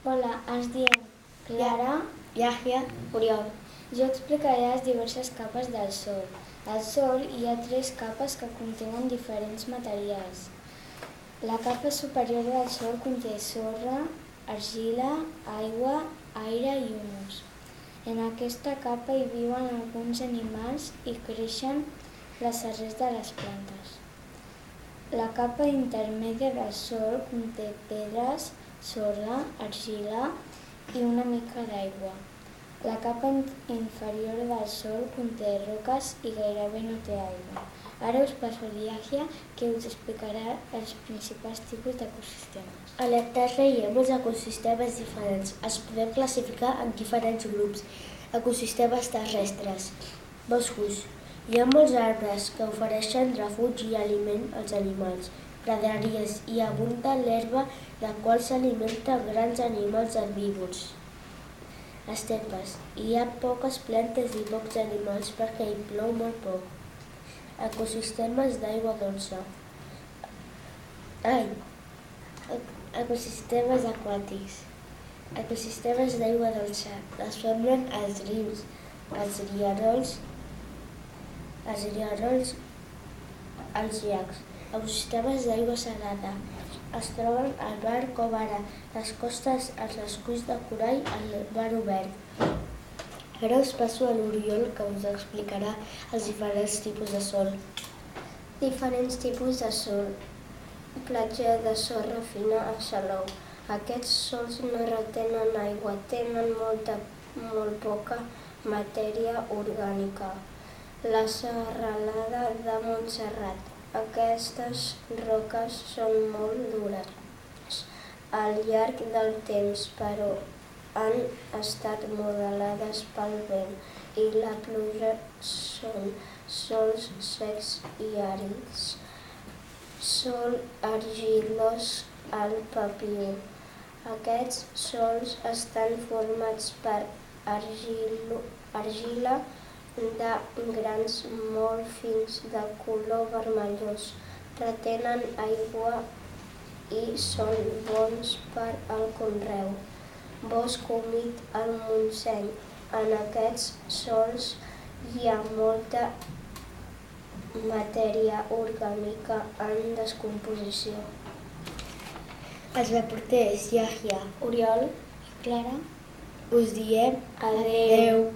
Hola, ens diem Clara, Yahya, Oriol. Jo explicaré les diverses capes del Sol. Al Sol hi ha 3 capes que contenen diferents materials. La capa superior del Sol conté sorra, argila, aigua, aire i humus. En aquesta capa hi viuen alguns animals i creixen les arrels de les plantes. La capa intermèdia del Sol conté pedres, sorra, argila i una mica d'aigua. La capa inferior del Sol conté roques i gairebé no té aigua. Ara us passo a Yahya, que us explicarà els principals tipus d'ecosistemes. A la Terra hi ha molts ecosistemes diferents. Els podem classificar en diferents grups. Ecosistemes terrestres. Boscos. Hi ha molts arbres que ofereixen refugi i aliment als animals. Praderies. Hi abunda l'herba, la qual s'alimenta grans animals herbívors. Estepes. Hi ha poques plantes i pocs animals perquè hi plou molt poc. Ecosistemes d'aigua dolça. Ecosistemes aquàtics. Ecosistemes d'aigua dolça. Es formen als rius, als rierols, als llacs. Ecosistemes d'aigua salada. Es troben al mar com ara les costes, els esculls de corall, al mar obert. Ara us passo a l'Oriol, que us explicarà els diferents tipus de sol. Diferents tipus de sol. Platja de sorra fina a Salou. Aquests sols no retenen aigua, tenen molt poca matèria orgànica. La serralada de Montserrat. Aquestes roques són molt dures al llarg del temps, però han estat modelades pel vent i la pluja. Són sòls secs i àrids. Sòl argilós al Papio. Aquests sòls estan formats per argila de grans molt fins de color vermellós. Retenen aigua i són bons per al conreu. Bosc humit al Montseny. En aquests sòls hi ha molta matèria orgànica en descomposició. Els reporters Yahya, Oriol i Clara us diem adeu.